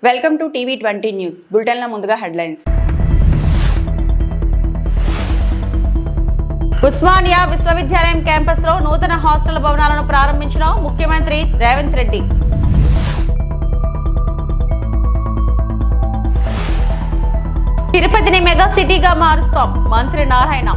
Welcome to TV 20 news బులెటిన్ల ముందుగా headlines. Osmania విశ్వవిద్యాలయం campus లో నూతన హాస్టల్ భవనాలను ప్రారంభించిన ముఖ్యమంత్రి రేవంత్ రెడ్డి. తిరుపతిని మెగా సిటీగా మారుస్తాం మంత్రి నారాయణ.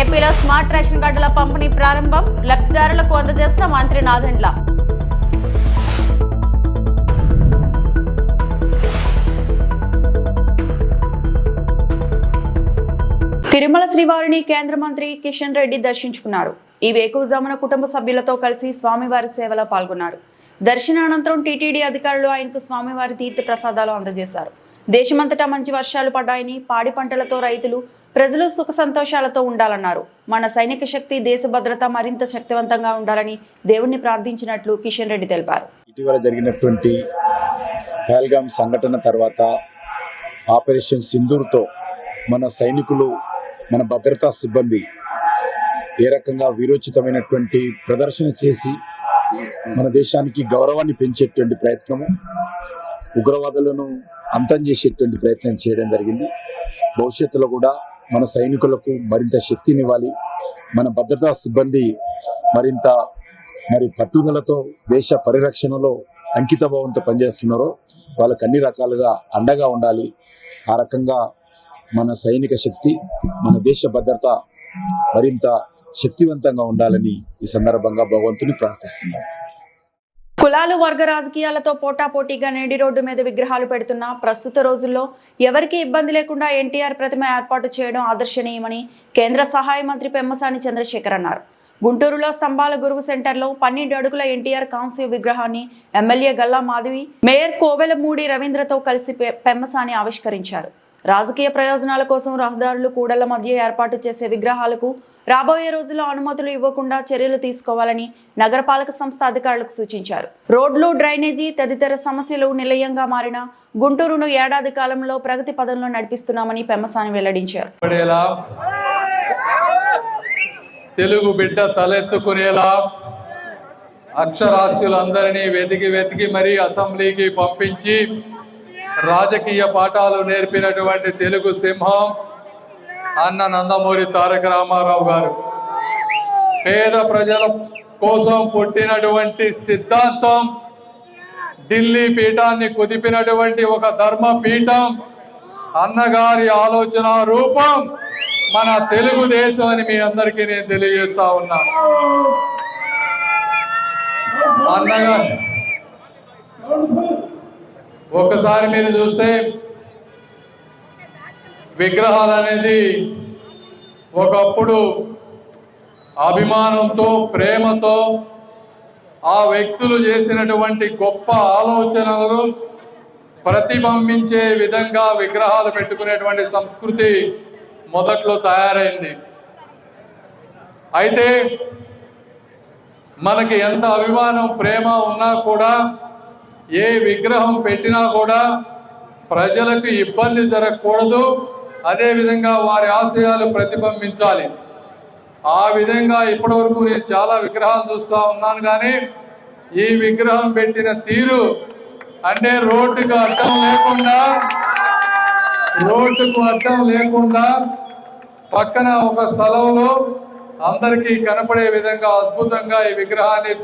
ఏపీలో స్మార్ట్ రేషన్ కార్డుల పంపిణీ ప్రారంభం, లబ్ధిదారులకు అందజేసిన మంత్రి నాదెండ్ల. తిరుమల శ్రీవారిని కేంద్ర మంత్రి కిషన్ రెడ్డి దర్శించుకున్నారు. ఈ వేకువజామున కుటుంబ సభ్యులతో కలిసి స్వామివారి సేవలో పాల్గొన్నారు. దర్శనానంతరం టీటీడీ అధికారులు ఆయనకు స్వామివారి తీర్థ ప్రసాదాలు అందజేశారు. దేశమంతటా మంచి వర్షాలు పడ్డాయని, పాడి పంటలతో రైతులు ప్రజలు సుఖ సంతోషాలతో ఉండాలన్నారు. మన సైనిక శక్తి, దేశ భద్రత మరింత శక్తివంతంగా ఉండాలని దేవుణ్ణి ప్రార్థించినట్లు కిషన్ రెడ్డి తెలిపారు. ఇటీవల జరిగినటువంటి పహల్గామ్ సంఘటన తర్వాత ఆపరేషన్ సింధూర్తో మన సైనికులు, మన భద్రతా సిబ్బంది ఏ రకంగా వీరోచితమైనటువంటి ప్రదర్శన చేసి మన దేశానికి గౌరవాన్ని పెంచేటువంటి ప్రయత్నము, ఉగ్రవాదులను అంతం చేసేటువంటి ప్రయత్నం చేయడం జరిగింది. భవిష్యత్తులో కూడా మన సైనికులకు మరింత శక్తినివ్వాలి. మన భద్రతా సిబ్బంది మరింత పట్టుదలతో దేశ పరిరక్షణలో అంకితభావంతో పనిచేస్తున్నారో వాళ్ళకి అన్ని రకాలుగా అండగా ఉండాలి. ఆ రకంగా మన సైనిక శక్తి, మన దేశ భద్రత మరింత శక్తివంతంగా ఉండాలని ఈ సందర్భంగా భగవంతుని ప్రార్థిస్తున్నాను. కులాలు, వర్గ రాజకీయాలతో పోటాపోటీగా నేడి రోడ్డు మీద విగ్రహాలు పెడుతున్న ప్రస్తుత రోజుల్లో ఎవరికీ ఇబ్బంది లేకుండా ఎన్టీఆర్ ప్రతిమ ఏర్పాటు చేయడం ఆదర్శనీయమని కేంద్ర సహాయ మంత్రి పెమ్మసాని చంద్రశేఖర్ అన్నారు. గుంటూరులో స్తంభాల గురువు సెంటర్లో 12 అడుగుల ఎన్టీఆర్ కాంస్య విగ్రహాన్ని ఎమ్మెల్యే గల్లా మాధవి, మేయర్ కోవెలమూడి రవీంద్రతో కలిసి పెమ్మసాని ఆవిష్కరించారు. రాజకీయ ప్రయోజనాల కోసం రహదారులు, కూడళ్ల మధ్య ఏర్పాటు చేసే విగ్రహాలకు రాబోయే రోజుల్లో అనుమతులు ఇవ్వకుండా చర్యలు తీసుకోవాలని నగరపాలక సంస్థ అధికారులకు సూచించారు. రోడ్లు, డ్రైనేజీ తదితర సమస్యలు నిలయంగా మారిన గుంటూరును ఏడాది కాలంలో ప్రగతి పదంలో నడిపిస్తున్నామని పెమ్మసాని వెల్లడించారు. తెలుగు బిడ్డ తలెత్తుకునేలా అక్షరాస్యులందరినీ వెతికి మరీ అసెంబ్లీకి పంపించి రాజకీయ పాఠాలు నేర్పినటువంటి తెలుగు సింహం అన్న నందమూరి తారక రామారావు గారు. పేద ప్రజల కోసం పుట్టినటువంటి సిద్ధాంతం, ఢిల్లీ పీఠాన్ని కుదిపినటువంటి ఒక ధర్మ పీఠం, అన్నగారి ఆలోచన రూపం మన తెలుగుదేశం అని మీ అందరికీ నేను తెలియజేస్తా ఉన్నా. అన్నగా ఒక్కసారి మీరు చూస్తే విగ్రహాలు అనేది ఒకప్పుడు అభిమానంతో, ప్రేమతో ఆ వ్యక్తులు చేసినటువంటి గొప్ప ఆలోచనలను ప్రతిబింబించే విధంగా విగ్రహాలు పెట్టుకునేటువంటి సంస్కృతి మొదట్లో తయారైంది. అయితే మనకి ఎంత అభిమానం, ప్రేమ ఉన్నా కూడా, ఏ విగ్రహం పెట్టినా కూడా ప్రజలకు ఇబ్బంది జరగకూడదు, అదేవిధంగా వారి ఆశయాలు ప్రతిబింబించాలి. ఆ విధంగా ఇప్పటి వరకు నేను చాలా విగ్రహాలు చూస్తూ ఉన్నాను. కానీ ఈ విగ్రహం పెట్టిన తీరు అంటే రోడ్డుకు అడ్డం లేకుండా పక్కన ఒక స్థలంలో అందరికీ కనపడే విధంగా అద్భుతంగా ఈ విగ్రహాన్ని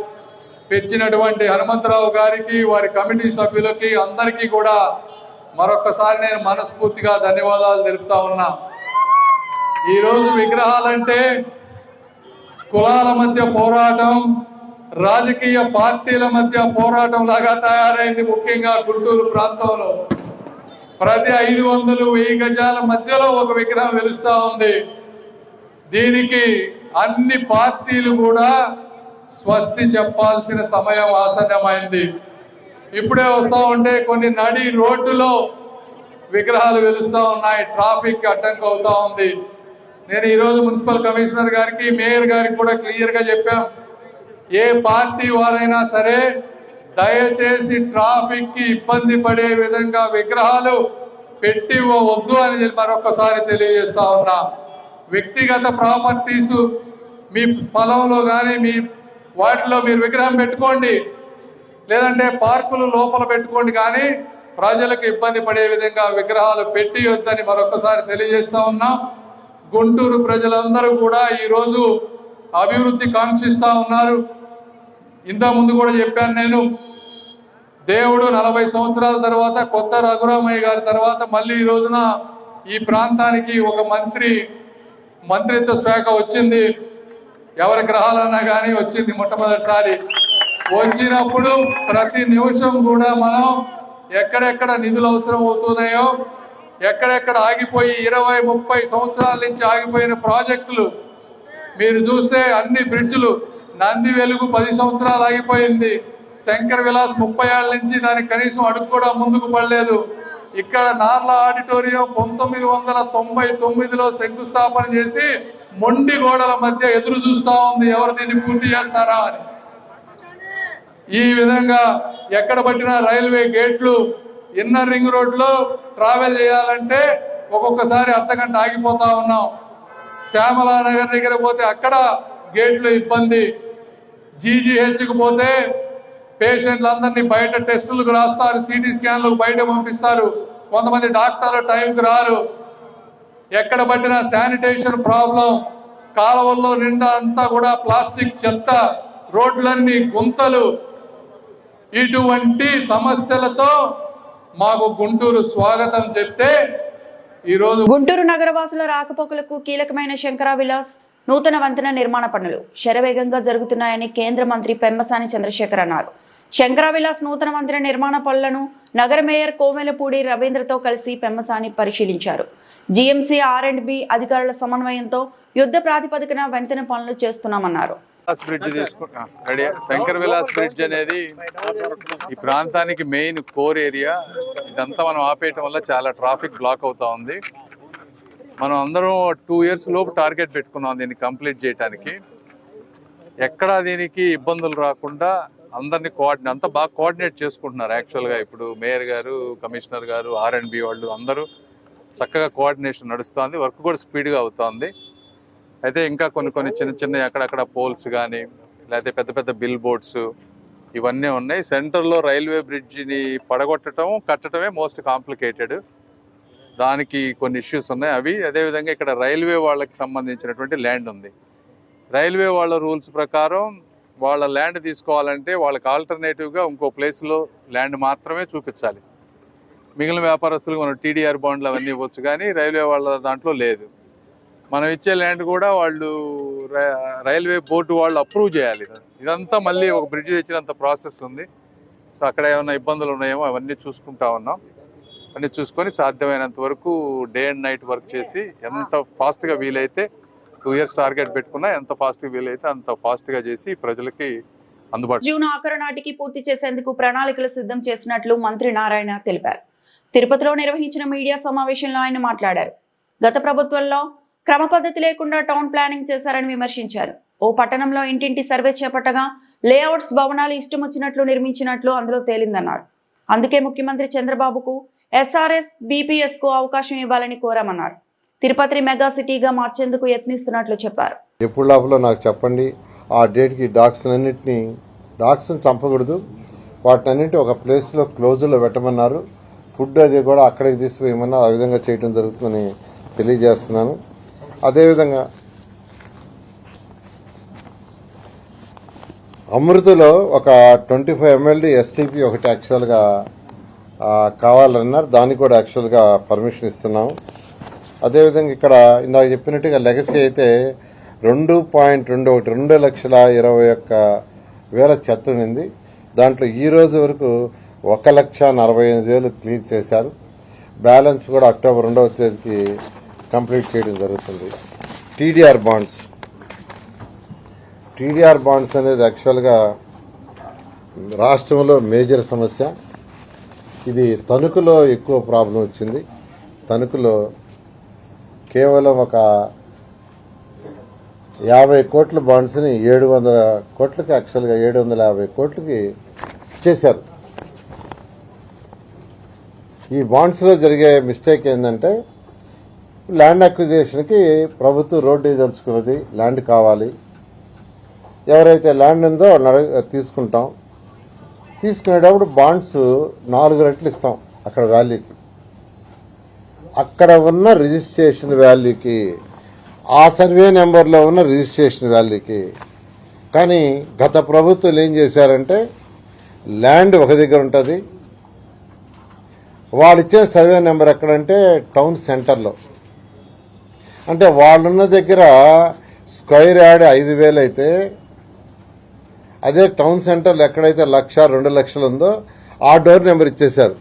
పెంచినటువంటి హనుమంతరావు గారికి, వారి కమిటీ సభ్యులకి అందరికీ కూడా మరొక్కసారి నేను మనస్ఫూర్తిగా ధన్యవాదాలు తెలుపుతా ఉన్నా. ఈరోజు విగ్రహాలంటే కులాల మధ్య పోరాటం, రాజకీయ పార్టీల మధ్య పోరాటం లాగా తయారైంది. ముఖ్యంగా గుంటూరు ప్రాంతంలో ప్రతి 500-1000 గజాల మధ్యలో ఒక విగ్రహం వెలుస్తా ఉంది. దీనికి అన్ని పార్టీలు కూడా స్వస్తి చెప్పాల్సిన సమయం ఆసన్నమైంది. ఇప్పుడే వస్తూ ఉంటే కొన్ని నడి రోడ్డులో విగ్రహాలు వెలుస్తూ ఉన్నాయి, ట్రాఫిక్ అడ్డంకి అవుతా ఉంది. నేను ఈరోజు మున్సిపల్ కమిషనర్ గారికి, మేయర్ గారికి కూడా క్లియర్గా చెప్పాం, ఏ పార్టీ వారైనా సరే దయచేసి ట్రాఫిక్ కి ఇబ్బంది పడే విధంగా విగ్రహాలు పెట్టి వద్దు అని మరొకసారి తెలియజేస్తా ఉన్నా. వ్యక్తిగత ప్రాపర్టీస్ మీ స్థలంలో కానీ మీ వాటిలో మీరు విగ్రహం పెట్టుకోండి, లేదంటే పార్కులు లోపల పెట్టుకోండి, కానీ ప్రజలకు ఇబ్బంది పడే విధంగా విగ్రహాలు పెట్టి వద్దని మరొకసారి తెలియజేస్తా ఉన్నాం. గుంటూరు ప్రజలందరూ కూడా ఈరోజు అభివృద్ధి కాంక్షిస్తా ఉన్నారు. ఇంతకుముందు కూడా చెప్పాను నేను, దేవుడు 40 సంవత్సరాల తర్వాత కొత్త రఘురామయ్య గారి తర్వాత మళ్ళీ ఈ రోజున ఈ ప్రాంతానికి ఒక మంత్రిత్వ శాఖ వచ్చింది. ఎవరి గ్రహాలన్నా కానీ వచ్చింది మొట్టమొదటిసారి. వచ్చినప్పుడు ప్రతి నిమిషం కూడా మనం ఎక్కడెక్కడ నిధులు అవసరం అవుతున్నాయో, ఎక్కడెక్కడ ఆగిపోయి 20-30 సంవత్సరాల నుంచి ఆగిపోయిన ప్రాజెక్టులు మీరు చూస్తే అన్ని బ్రిడ్జ్లు, నంది వెలుగు 10 సంవత్సరాలు ఆగిపోయింది, శంకర్ విలాస్ 30 ఏళ్ల నుంచి దానికి కనీసం అడుగు కూడా ముందుకు పడలేదు. ఇక్కడ నార్ల ఆడిటోరియం 1999లో శంకుస్థాపన చేసి మొండి గోడల మధ్య ఎదురు చూస్తా ఉంది, ఎవరు దీన్ని పూర్తి చేస్తారా అని. ఈ విధంగా ఎక్కడ పట్టిన రైల్వే గేట్లు, ఇన్నర్ రింగ్ రోడ్ లో ట్రావెల్ చేయాలంటే ఒక్కొక్కసారి అర్ధగంట ఆగిపోతా ఉన్నాం. శ్యామలానగర్ దగ్గర పోతే అక్కడ గేట్లు ఇబ్బంది. జీజీహెచ్కి పోతే పేషెంట్లందరినీ బయట టెస్టులకు రాస్తారు, సిటీ స్కాన్లకు బయట పంపిస్తారు, కొంతమంది డాక్టర్లు టైంకి రారు. ఎక్కడ పట్టిన శానిటేషన్ ప్రాబ్లం, కాలువల్లో నిండా అంతా కూడా ప్లాస్టిక్ చెత్త, రోడ్లన్నీ గుంతలు. ఇటువంటి సమస్యలతో మాకు గుంటూరు స్వాగతం చెప్తే ఈరోజు గుంటూరు నగరవాసుల రాకపోకలకు కీలకమైన శంకర విలాస్ నూతన వంతెన నిర్మాణ పనులు శరవేగంగా జరుగుతున్నాయని కేంద్ర మంత్రి పెమ్మసాని చంద్రశేఖర్ అన్నారు. శంకర విలాస్ నూతన వంతెన నిర్మాణ పనులను నగర మేయర్ కోమెలపూడి రవీంద్రతో కలిసి పెమ్మసాని పరిశీలించారు. జీఎంసీ R&B అధికారుల సమన్వయంతో యుద్ధ ప్రాతిపదికన వంతెన పనులు చేస్తున్నామన్నారు. శంకర్ విలాస్ బ్రిడ్జ్ అనేది ఈ ప్రాంతానికి మెయిన్ కోర్ ఏరియా. ఇదంతా మనం ఆపేయటం వల్ల చాలా ట్రాఫిక్ బ్లాక్ అవుతా ఉంది. మనం అందరం 2 years లోపు టార్గెట్ పెట్టుకున్నాం దీన్ని కంప్లీట్ చేయడానికి. ఎక్కడా దీనికి ఇబ్బందులు రాకుండా అందరినీ అంతా బాగా కోఆర్డినేట్ చేసుకుంటున్నారు. యాక్చువల్గా ఇప్పుడు మేయర్ గారు, కమిషనర్ గారు, R&B వాళ్ళు అందరూ చక్కగా కోఆర్డినేషన్ నడుస్తుంది. వర్క్ కూడా స్పీడ్గా అవుతుంది. అయితే ఇంకా కొన్ని చిన్న అక్కడక్కడ పోల్స్ కానీ లేకపోతే పెద్ద పెద్ద బిల్ బోర్డ్స్ ఇవన్నీ ఉన్నాయి. సెంటర్లో రైల్వే బ్రిడ్జిని పడగొట్టడం, కట్టడమే మోస్ట్ కాంప్లికేటెడ్. దానికి కొన్ని ఇష్యూస్ ఉన్నాయి. అవి అదేవిధంగా ఇక్కడ రైల్వే వాళ్ళకి సంబంధించినటువంటి ల్యాండ్ ఉంది. రైల్వే వాళ్ళ రూల్స్ ప్రకారం వాళ్ళ ల్యాండ్ తీసుకోవాలంటే వాళ్ళకి ఆల్టర్నేటివ్గా ఇంకో ప్లేస్లో ల్యాండ్ మాత్రమే చూపించాలి. మిగిలిన వ్యాపారస్తులకు మనం TDR బాండ్లు అవన్నీ ఇవ్వచ్చు, కానీ రైల్వే వాళ్ళ దాంట్లో లేదు. మనం ఇచ్చే ల్యాండ్ కూడా వాళ్ళు రైల్వే బోర్డు వాళ్ళు అప్రూవ్ చేయాలి. ఇదంతా మళ్ళీ ఒక బ్రిడ్జ్ తెచ్చినంత ప్రాసెస్ ఉంది. సో అక్కడ ఏమైనా ఇబ్బందులు ఉన్నాయేమో అవన్నీ చూసుకుంటా ఉన్నాం. అన్నీ చూసుకొని సాధ్యమైనంత వరకు డే అండ్ నైట్ వర్క్ చేసి ఎంత ఫాస్ట్గా వీలైతే 2 years టార్గెట్ పెట్టుకున్నా ఎంత ఫాస్ట్గా వీలైతే అంత ఫాస్ట్గా చేసి ప్రజలకి అందుబాటు. జూన్ ఆఖరు నాటికి పూర్తి చేసేందుకు ప్రణాళికలు సిద్ధం చేసినట్లు మంత్రి నారాయణ తెలిపారు. తిరుపతిలో నిర్వహించిన మీడియా సమావేశంలో ఆయన మాట్లాడారు. గత ప్రభుత్వంలో క్రమ పద్ధతి లేకుండా టౌన్ ప్లానింగ్ చేశారని విమర్శించారు. ఓ పట్టణంలో ఇంటింటి సర్వే చేపట్టగా లేఅవుట్స్, భవనాలు ఇష్టం వచ్చినట్లు నిర్మించినట్లు అందులో తేలిందన్నారు. అందుకే ముఖ్యమంత్రి చంద్రబాబుకు SRS, BPS కు అవకాశం ఇవ్వాలని కోరామన్నారు. తిరుపతి మెగా సిటీగా మార్చేందుకు యత్నిస్తున్నట్లు చెప్పారు. ఎప్పుడు లోపల నాకు చెప్పండి. ఆ డేట్కి డాగ్స్ చంపకూడదు, వాటినన్నింటి ఒక ప్లేస్లో క్లోజులో పెట్టమన్నారు. ఫుడ్ అది కూడా అక్కడికి తీసుకుపోయమన్నారు. ఆ విధంగా చేయడం జరుగుతుందని తెలియజేస్తున్నాను. అదేవిధంగా అమృతలో ఒక 25 MLD STP ఒకటి యాక్చువల్గా కావాలన్నారు. దానికి కూడా యాక్చువల్గా పర్మిషన్ ఇస్తున్నాము. అదేవిధంగా ఇక్కడ ఇందాక చెప్పినట్టుగా లెగసీ అయితే 2,21,20,000 చెత్త ఉంది. దాంట్లో ఈ రోజు వరకు 1,45,000 క్లీన్ చేశారు. బ్యాలెన్స్ కూడా అక్టోబర్ 2వ తేదీకి కంప్లీట్ చేయడం జరుగుతుంది. TDR బాండ్స్ అనేది యాక్చువల్గా రాష్ట్రంలో మేజర్ సమస్య. ఇది తణుకులో ఎక్కువ ప్రాబ్లం వచ్చింది. తణుకులో కేవలం ఒక 50 కోట్ల బాండ్స్ని 700 కోట్లకి యాక్చువల్గా 750 కోట్లకి చేశారు. ఈ బాండ్స్లో జరిగే మిస్టేక్ ఏంటంటే ల్యాండ్ అక్విజిషన్కి ప్రభుత్వం రోడ్డు వేయదలుచుకున్నది, ల్యాండ్ కావాలి, ఎవరైతే ల్యాండ్ ఉందో తీసుకుంటాం. తీసుకునేటప్పుడు బాండ్స్ 4 రెట్లు ఇస్తాం అక్కడ వాల్యూకి, అక్కడ ఉన్న రిజిస్ట్రేషన్ వాల్యూకి, ఆ సర్వే నెంబర్లో ఉన్న రిజిస్ట్రేషన్ వాల్యూకి. కానీ గత ప్రభుత్వాలు ఏం చేశారంటే ల్యాండ్ ఒక దగ్గర ఉంటుంది, వాళ్ళు ఇచ్చే సర్వే నెంబర్ ఎక్కడంటే టౌన్ సెంటర్లో. అంటే వాళ్ళున్న దగ్గర స్క్వేర్ యార్డ్ 5,000 అయితే అదే టౌన్ సెంటర్లో ఎక్కడైతే 1,00,000, 2,00,000 ఉందో ఆ డోర్ నెంబర్ ఇచ్చేశారు.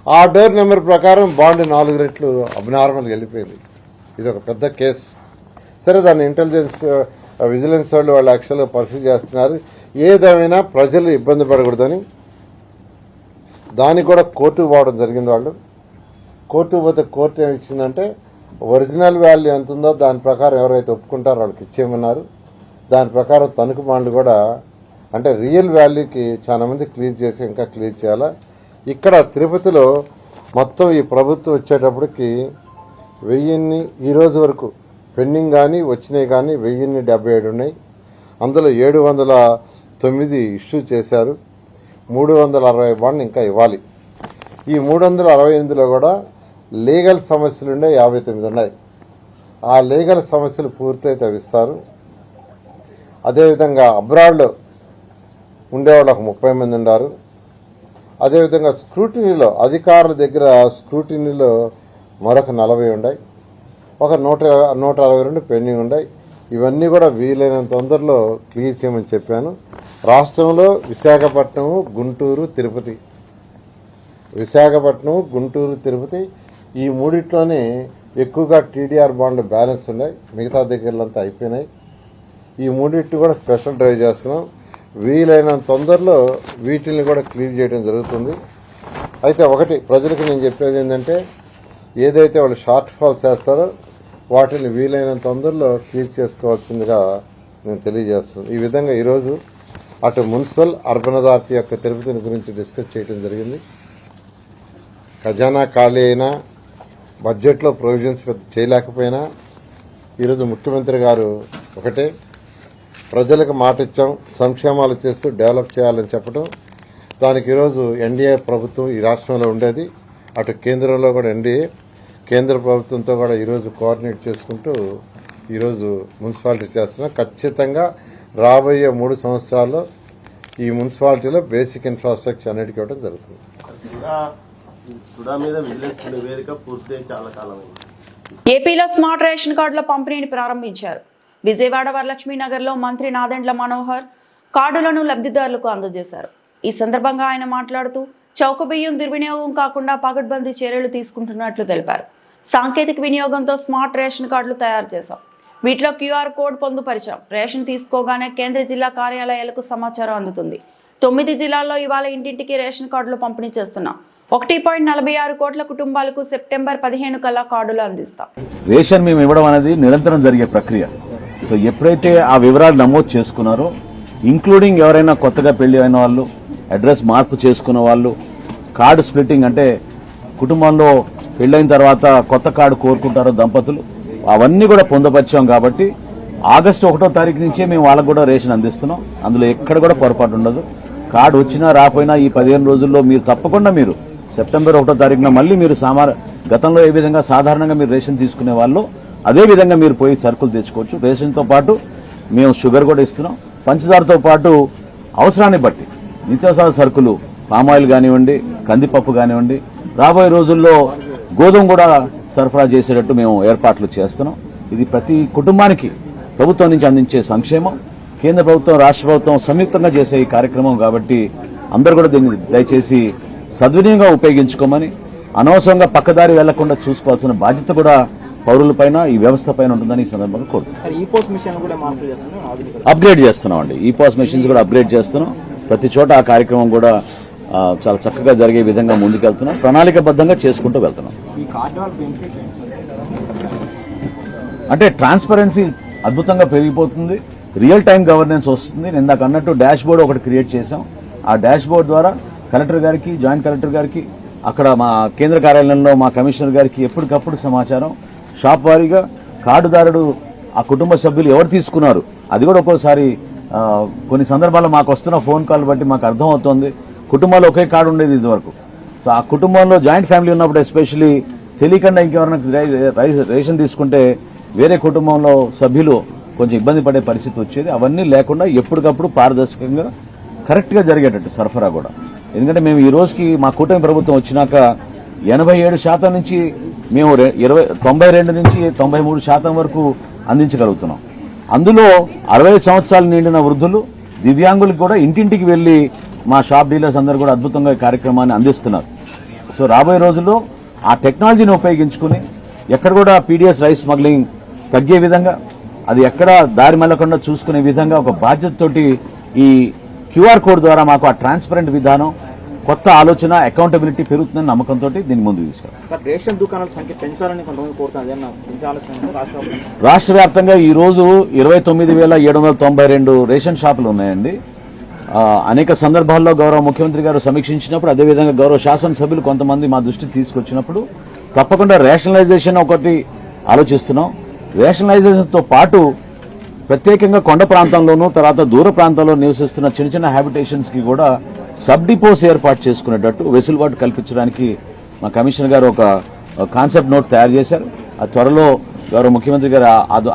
ఆ డోర్ నెంబర్ ప్రకారం బాండ్ 4 రెట్లు అబ్నార్మల్గా వెళ్ళిపోయింది. ఇది ఒక పెద్ద కేసు. సరే, దాన్ని ఇంటెలిజెన్స్ విజిలెన్స్ వాళ్ళు యాక్చువల్గా పరిశీలి చేస్తున్నారు. ఏదేమైనా ప్రజలు ఇబ్బంది పడకూడదని దానికి కూడా కోర్టుకు పోవడం జరిగింది. వాళ్ళు కోర్టుకు పోతే కోర్టు ఏమి ఇచ్చిందంటే ఒరిజినల్ వాల్యూ ఎంత ఉందో దాని ప్రకారం ఎవరైతే ఒప్పుకుంటారో వాళ్ళకి ఇచ్చేయమన్నారు. దాని ప్రకారం తణుకు బాండ్లు కూడా అంటే రియల్ వాల్యూకి చాలా మంది క్లియర్ చేసి ఇంకా క్లియర్ చేయాలా. ఇక్కడ తిరుపతిలో మొత్తం ఈ ప్రభుత్వం వచ్చేటప్పటికి 1000 ఈ రోజు వరకు పెండింగ్ కానీ వచ్చినాయి కానీ 1077 ఉన్నాయి. అందులో 709 ఇష్యూ చేశారు. 360 బాండ్లు ఇంకా ఇవ్వాలి. ఈ 368లో కూడా లీగల్ సమస్యలుండే 59 ఉన్నాయి. ఆ లీగల్ సమస్యలు పూర్తయితే అవి ఇస్తారు. అదేవిధంగా అబ్రాడ్లో ఉండేవాళ్ళు ఒక 30 మంది ఉన్నారు. అదేవిధంగా స్క్రూటినీలో అధికారుల దగ్గర స్క్రూటినీలో మరొక 40 ఉన్నాయి. ఒక 162 పెండింగ్ ఉన్నాయి. ఇవన్నీ కూడా వీలైనంత తొందరలో క్లియర్ చేయమని చెప్పాను. రాష్ట్రంలో విశాఖపట్నం, గుంటూరు, తిరుపతి, తిరుపతి ఈ మూడిట్లోనే ఎక్కువగా టీడీఆర్ బాండ్లు బ్యాలెన్స్ ఉన్నాయి. మిగతా దగ్గరలంతా అయిపోయినాయి. ఈ మూడిట్టు కూడా స్పెషల్ డ్రైవ్ చేస్తున్నాం. వీలైనంత తొందరలో వీటిని కూడా క్లియర్ చేయడం జరుగుతుంది. అయితే ఒకటి ప్రజలకు నేను చెప్పేది ఏంటంటే ఏదైతే వాళ్ళు షార్ట్ ఫాల్స్ చేస్తారో వాటిని వీలైనంత తొందరలో క్లియర్ చేసుకోవాల్సిందిగా నేను తెలియజేస్తున్నాను. ఈ విధంగా ఈరోజు అటు మున్సిపల్ అర్బన్ అథారిటీ యొక్క తిరుపతిని గురించి డిస్కస్ చేయడం జరిగింది. ఖజానా ఖాళీ అయినా బడ్జెట్లో ప్రొవిజన్స్ చేయలేకపోయినా ఈరోజు ముఖ్యమంత్రి గారు ఒకటే ప్రజలకు మాట ఇచ్చాం, సంక్షేమాలు చేస్తూ డెవలప్ చేయాలని చెప్పడం. దానికి ఈరోజు ఎన్డీఏ ప్రభుత్వం ఈ రాష్ట్రంలో ఉండేది, అటు కేంద్రంలో కూడా ఎన్డీఏ కేంద్ర ప్రభుత్వంతో కూడా ఈరోజు కోఆర్డినేట్ చేసుకుంటూ ఈరోజు మున్సిపాలిటీ చేస్తున్నాం. ఖచ్చితంగా రాబోయే 3 సంవత్సరాల్లో ఈ మున్సిపాలిటీలో బేసిక్ ఇన్ఫ్రాస్ట్రక్చర్ అన్నిటికీ ఇవ్వడం జరుగుతుంది. ఏపీలో స్మార్ట్ రేషన్ కార్డుల పంపిణీని ప్రారంభించారు. విజయవాడ వరలక్ష్మీ నగర్లో మంత్రి నాదెండ్ల మనోహర్ కార్డులను లబ్ధిదారులకు అందజేశారు. ఈ సందర్భంగా ఆయన మాట్లాడుతూ చౌక బియ్యం దుర్వినియోగం కాకుండా పకడ్బందీ చర్యలు తీసుకుంటున్నట్లు తెలిపారు. సాంకేతిక వినియోగంతో స్మార్ట్ రేషన్ కార్డులు తయారు చేశాం. వీటిలో క్యూఆర్ కోడ్ పొందుపరిచాం. రేషన్ తీసుకోగానే కేంద్ర జిల్లా కార్యాలయాలకు సమాచారం అందుతుంది. 9 జిల్లాల్లో ఇవాళ ఇంటింటికి రేషన్ కార్డులు పంపిణీ చేస్తున్నాం. 1.46 కోట్ల కుటుంబాలకు సెప్టెంబర్ 15 కల్లా కార్డులు అందిస్తాం. రేషన్ మేము ఇవ్వడం అనేది నిరంతరం జరిగే ప్రక్రియ. సో ఎప్పుడైతే ఆ వివరాలు నమోదు చేసుకున్నారో, ఇంక్లూడింగ్ ఎవరైనా కొత్తగా పెళ్లి అయిన వాళ్ళు, అడ్రస్ మార్పు చేసుకున్న వాళ్ళు, కార్డు స్ప్లిట్టింగ్ అంటే కుటుంబంలో పెళ్లైన తర్వాత కొత్త కార్డు కోరుకుంటారో దంపతులు, అవన్నీ కూడా పొందుపరిచాం. కాబట్టి ఆగస్టు 1వ తారీఖు నుంచే మేము వాళ్ళకు కూడా రేషన్ అందిస్తున్నాం. అందులో ఎక్కడ కూడా పొరపాటు ఉండదు. కార్డు వచ్చినా రాపోయినా ఈ 15 రోజుల్లో మీరు తప్పకుండా మీరు సెప్టెంబర్ 1వ తారీఖున మళ్ళీ మీరు గతంలో ఏ విధంగా సాధారణంగా మీరు రేషన్ తీసుకునే వాళ్ళు అదే విధంగా మీరు పోయి సరుకులు తెచ్చుకోవచ్చు. రేషన్తో పాటు మేము షుగర్ కూడా ఇస్తున్నాం. పంచదారతో పాటు అవసరాన్ని బట్టి నిత్యావసర సరుకులు, పామాయిల్ కానివ్వండి, కందిపప్పు కానివ్వండి, రాబోయే రోజుల్లో గోధుమ కూడా సరఫరా చేసేటట్టు మేము ఏర్పాట్లు చేస్తున్నాం. ఇది ప్రతి కుటుంబానికి ప్రభుత్వం నుంచి అందించే సంక్షేమం. కేంద్ర ప్రభుత్వం, రాష్ట్ర ప్రభుత్వం సంయుక్తంగా చేసే ఈ కార్యక్రమం కాబట్టి అందరూ కూడా దీన్ని దయచేసి సద్వినియోగంగా ఉపయోగించుకోమని, అనవసరంగా పక్కదారి వెళ్లకుండా చూసుకోవాల్సిన బాధ్యత కూడా పౌరులపైన, ఈ వ్యవస్థ పైన ఉంటుందని ఈ సందర్భంగా కోరుతున్నాం. అప్గ్రేడ్ చేస్తున్నాం అండి. ఈ పాస్ మెషిన్స్ కూడా అప్గ్రేడ్ చేస్తున్నాం. ప్రతి చోట ఆ కార్యక్రమం కూడా చాలా చక్కగా జరిగే విధంగా ముందుకెళ్తున్నాం. ప్రణాళికబద్ధంగా చేసుకుంటూ వెళ్తున్నాం. అంటే ట్రాన్స్పరెన్సీ అద్భుతంగా పెరిగిపోతుంది. రియల్ టైం గవర్నెన్స్ వస్తుంది. నేను ఇందాక అన్నట్టు డాష్ బోర్డ్ ఒకటి క్రియేట్ చేశాం. ఆ డాష్ బోర్డ్ ద్వారా కలెక్టర్ గారికి, జాయింట్ కలెక్టర్ గారికి, అక్కడ మా కేంద్ర కార్యాలయంలో మా కమిషనర్ గారికి ఎప్పటికప్పుడు సమాచారం, షాప్ వారీగా కార్డుదారుడు ఆ కుటుంబ సభ్యులు ఎవరు తీసుకున్నారు అది కూడా ఒక్కోసారి కొన్ని సందర్భాల్లో మాకు వస్తున్న ఫోన్ కాల్ బట్టి మాకు అర్థమవుతోంది. కుటుంబాల్లో ఒకే కార్డు ఉండేది ఇదివరకు. సో ఆ కుటుంబంలో జాయింట్ ఫ్యామిలీ ఉన్నప్పుడు ఎస్పెషలీ తెలియకుండా ఇంకెవరైనా రేషన్ తీసుకుంటే వేరే కుటుంబంలో సభ్యులు కొంచెం ఇబ్బంది పడే పరిస్థితి వచ్చేది. అవన్నీ లేకుండా ఎప్పటికప్పుడు పారదర్శకంగా కరెక్ట్గా జరిగేటట్టు సరఫరా కూడా. ఎందుకంటే మేము ఈ రోజుకి మా కూటమి ప్రభుత్వం వచ్చినాక 87% నుంచి మేము 92 నుంచి 93% వరకు అందించగలుగుతున్నాం. అందులో 60 సంవత్సరాలు నిండిన వృద్ధులు, దివ్యాంగులకు కూడా ఇంటింటికి వెళ్లి మా షాప్ డీలర్స్ అందరూ కూడా అద్భుతంగా ఈ కార్యక్రమాన్ని అందిస్తున్నారు. సో రాబోయే రోజుల్లో ఆ టెక్నాలజీని ఉపయోగించుకుని ఎక్కడ కూడా పీడీఎస్ రైస్ స్మగ్లింగ్ తగ్గే విధంగా, అది ఎక్కడ దారి మళ్ళకుండా చూసుకునే విధంగా ఒక బాధ్యతతోటి ఈ క్యూఆర్ కోడ్ ద్వారా మాకు ఆ ట్రాన్స్పరెంట్ విధానం, కొత్త ఆలోచన, అకౌంటబిలిటీ పెరుగుతుందని నమ్మకంతో దీన్ని ముందుకు తీసుకెళ్తాం. రేషన్ దుకాణాల సంఖ్య పెంచాలని కొంతమంది కోరుతున్నారు. రాష్ట్ర వ్యాప్తంగా ఈ రోజు 29,792 రేషన్ షాపులు ఉన్నాయండి. అనేక సందర్భాల్లో గౌరవ ముఖ్యమంత్రి గారు సమీక్షించినప్పుడు, అదేవిధంగా గౌరవ శాసనసభ్యులు కొంతమంది మా దృష్టికి తీసుకొచ్చినప్పుడు తప్పకుండా రేషనలైజేషన్ ఒకటి ఆలోచిస్తున్నాం. రేషనలైజేషన్తో పాటు ప్రత్యేకంగా కొండ ప్రాంతంలోనూ, తర్వాత దూర ప్రాంతాల్లో నివసిస్తున్న చిన్న చిన్న హ్యాబిటేషన్స్ కి కూడా సబ్ డిపోస్ ఏర్పాటు చేసుకునేటట్టు వెసులుబాటు కల్పించడానికి మా కమిషనర్ గారు ఒక కాన్సెప్ట్ నోట్ తయారు చేశారు. ఆ త్వరలో గౌరవ ముఖ్యమంత్రి గారు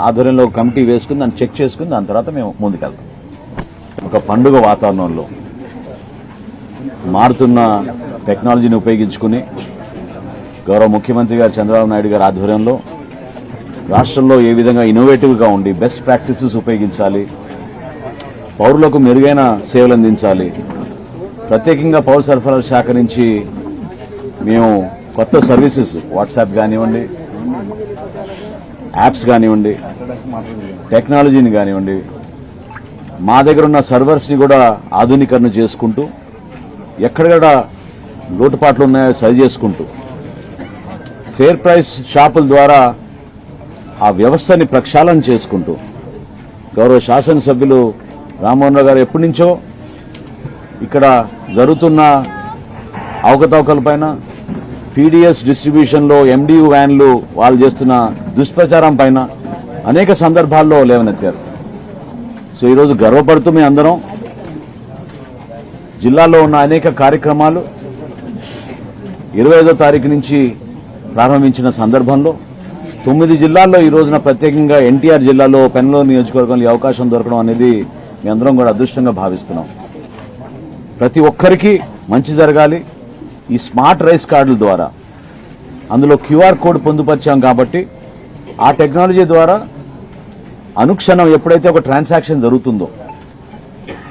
ఆధ్వర్యంలో కమిటీ వేసుకుని దాన్ని చెక్ చేసుకుని దాని తర్వాత మేము ముందుకెళ్తాం. ఒక పండుగ వాతావరణంలో మారుతున్న టెక్నాలజీని ఉపయోగించుకుని గౌరవ ముఖ్యమంత్రి గారు చంద్రబాబు నాయుడు గారి ఆధ్వర్యంలో రాష్ట్రంలో ఏ విధంగా ఇన్నోవేటివ్గా ఉండి బెస్ట్ ప్రాక్టీసెస్ ఉపయోగించాలి, పౌరులకు మెరుగైన సేవలు అందించాలి. ప్రత్యేకంగా పౌర సరఫరాల శాఖ నుంచి మేము కొత్త సర్వీసెస్, వాట్సాప్ కానివ్వండి, యాప్స్ కానివ్వండి, టెక్నాలజీని కానివ్వండి, మా దగ్గర ఉన్న సర్వర్స్ని కూడా ఆధునీకరణ చేసుకుంటూ, ఎక్కడ లోటుపాట్లు ఉన్నాయో సరి చేసుకుంటూ, ఫేర్ ప్రైస్ షాపుల ద్వారా ఆ వ్యవస్థని ప్రక్షాళన చేసుకుంటూ, గౌరవ శాసనసభ్యులు రామ్మోహన్ రావు గారు ఎప్పటి నుంచో ఇక్కడ జరుగుతున్న అవకతవకలపైన, పీడీఎస్ డిస్ట్రిబ్యూషన్లో ఎండియు వ్యాన్లు వాళ్ళు చేస్తున్న దుష్ప్రచారం పైన అనేక సందర్భాల్లో లేవనెత్తారు. సో ఈరోజు గర్వపడుతూ మీ అందరం జిల్లాలో ఉన్న అనేక కార్యక్రమాలు 25వ తారీఖు నుంచి ప్రారంభించిన సందర్భంలో 9 జిల్లాల్లో ఈ రోజున ప్రత్యేకంగా ఎన్టీఆర్ జిల్లాలో పెనమలూరు నియోజకవర్గంలో ఈ అవకాశం దొరకడం అనేది మీ అందరం కూడా అదృష్టంగా భావిస్తున్నాం. ప్రతి ఒక్కరికి మంచి జరగాలి. ఈ స్మార్ట్ రైస్ కార్డుల ద్వారా అందులో క్యూఆర్ కోడ్ పొందుపరిచాం కాబట్టి ఆ టెక్నాలజీ ద్వారా అనుక్షణం ఎప్పుడైతే ఒక ట్రాన్సాక్షన్ జరుగుతుందో,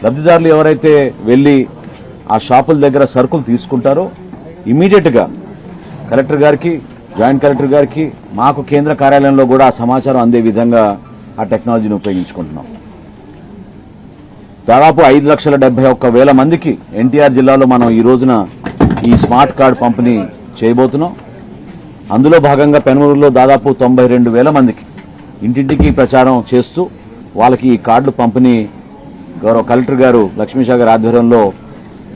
లబ్ధిదారులు ఎవరైతే వెళ్లి ఆ షాపుల దగ్గర సరుకులు తీసుకుంటారో ఇమీడియట్గా కలెక్టర్ గారికి, జాయింట్ కలెక్టర్ గారికి, మాకు కేంద్ర కార్యాలయంలో కూడా ఆ సమాచారం అందే విధంగా ఆ టెక్నాలజీని ఉపయోగించుకుంటున్నాం. దాదాపు 5,71,000 మందికి ఎన్టీఆర్ జిల్లాలో మనం ఈ రోజున ఈ స్మార్ట్ కార్డు పంపిణీ చేయబోతున్నాం. అందులో భాగంగా పెనమలూరులో దాదాపు 92,000 మందికి ఇంటింటికి ప్రచారం చేస్తూ వాళ్ళకి ఈ కార్డులు పంపిణీ గౌరవ కలెక్టర్ గారు లక్ష్మీషా గారి ఆధ్వర్యంలో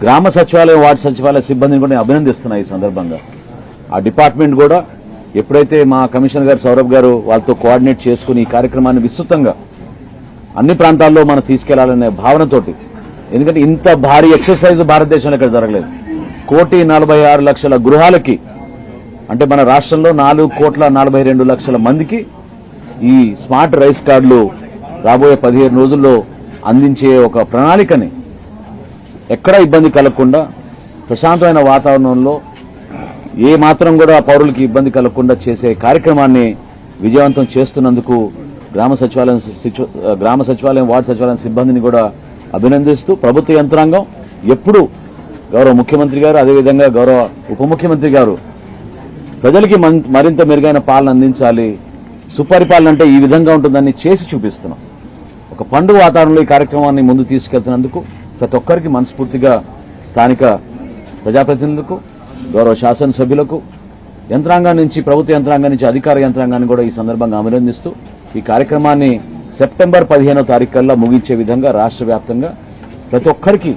గ్రామ సచివాలయం, వార్డు సచివాలయ సిబ్బందిని కూడా అభినందిస్తున్నాయి. ఈ సందర్భంగా ఆ డిపార్ట్మెంట్ కూడా ఎప్పుడైతే మా కమిషనర్ గారు సౌరభ్ గారు వాళ్ళతో కోఆర్డినేట్ చేసుకుని ఈ కార్యక్రమాన్ని విస్తృతంగా అన్ని ప్రాంతాల్లో మనం తీసుకెళ్లాలనే భావనతోటి, ఎందుకంటే ఇంత భారీ ఎక్సర్సైజ్ భారతదేశంలో ఇక్కడ జరగలేదు. 1,46,00,000 గృహాలకి, అంటే మన రాష్ట్రంలో 4,42,00,000 మందికి ఈ స్మార్ట్ రైస్ కార్డులు రాబోయే 15 రోజుల్లో అందించే ఒక ప్రణాళికని ఎక్కడా ఇబ్బంది కలగకుండా ప్రశాంతమైన వాతావరణంలో ఏ మాత్రం కూడా పౌరులకి ఇబ్బంది కలగకుండా చేసే కార్యక్రమాన్ని విజయవంతం చేస్తున్నందుకు గ్రామ సచివాలయం, వార్డు సచివాలయం సిబ్బందిని కూడా అభినందిస్తూ, ప్రభుత్వ యంత్రాంగం ఎప్పుడు గౌరవ ముఖ్యమంత్రి గారు, అదేవిధంగా గౌరవ ఉప ముఖ్యమంత్రి గారు ప్రజలకి మరింత మెరుగైన పాలన అందించాలి, సుపరిపాలన అంటే ఈ విధంగా ఉంటుందని చేసి చూపిస్తున్నాం. ఒక పండుగ వాతావరణంలో ఈ కార్యక్రమాన్ని ముందు తీసుకెళ్తున్నందుకు ప్రతి ఒక్కరికి మనస్ఫూర్తిగా స్థానిక ప్రజాప్రతినిధులకు, గౌరవ శాసనసభ్యులకు, యంత్రాంగం నుంచి, ప్రభుత్వ యంత్రాంగం నుంచి అధికార యంత్రాంగాన్ని కూడా ఈ సందర్భంగా అభినందిస్తూ ఈ కార్యక్రమాన్ని సెప్టెంబర్ 15వ తారీఖు కల్లా ముగించే విధంగా రాష్ట్ర వ్యాప్తంగా ప్రతి ఒక్కరికి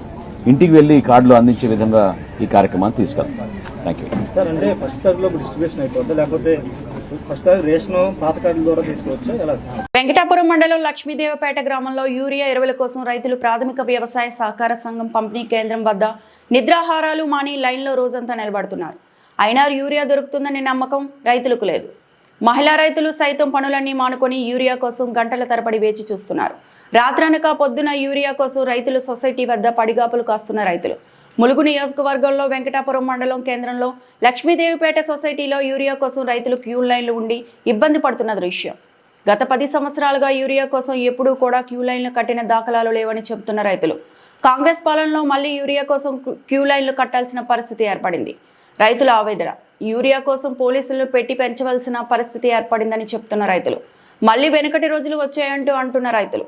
ఇంటికి వెళ్ళి ఈ కార్డులు అందించే విధంగా ఈ కార్యక్రమాన్ని తీసుకెళ్తాం. Thank you. సార్ అంటే ఫస్ట్ తరగతిలో డిస్ట్రిబ్యూషన్ అయిపోద్ది, లేకపోతే ఫస్ట్ తరగతి రేషన్ పాత కార్డుల ద్వారా తీసుకోవచ్చు ఎలా? వెంకటాపురం మండలం లక్ష్మీదేవపేట గ్రామంలో యూరియా ఎరువుల కోసం రైతులు ప్రాథమిక వ్యవసాయ సహకార సంఘం పంపిణీ కేంద్రం వద్ద నిద్రాహారాలు మాని లైన్లో రోజంతా నిలబడుతున్నారు. అయినా యూరియా దొరుకుతుందని నమ్మకం రైతులకు లేదు. మహిళా రైతులు సైతం పనులన్నీ మానుకొని యూరియా కోసం గంటల తరబడి వేచి చూస్తున్నారు. రాత్రనక పొద్దున యూరియా కోసం రైతులు సొసైటీ వద్ద పడిగాపులు కాస్తున్న రైతులు. ములుగు నియోజకవర్గంలో వెంకటాపురం మండలం కేంద్రంలో లక్ష్మీదేవిపేట సొసైటీలో యూరియా కోసం రైతులు క్యూ లైన్లు ఉండి ఇబ్బంది పడుతున్న దృశ్యం. గత 10 సంవత్సరాలుగా యూరియా కోసం ఎప్పుడూ కూడా క్యూ లైన్లు కట్టిన దాఖలాలు లేవని చెబుతున్న రైతులు. కాంగ్రెస్ పాలనలో మళ్లీ యూరియా కోసం క్యూ లైన్లు కట్టాల్సిన పరిస్థితి ఏర్పడింది. రైతుల ఆవేదన. యూరియా కోసం పోలీసులను పెట్టి పెంచవలసిన పరిస్థితి ఏర్పడిందని చెప్తున్న రైతులు. మళ్లీ వెనుకటి రోజులు వచ్చాయంటూ అంటున్న రైతులు.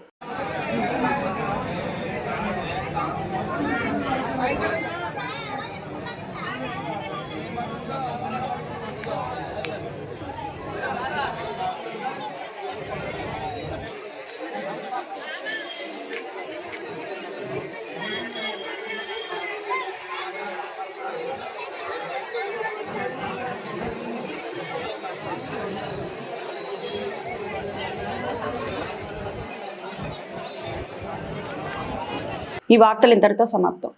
ఈ వార్తలు ఇంతటితో సమాప్తం.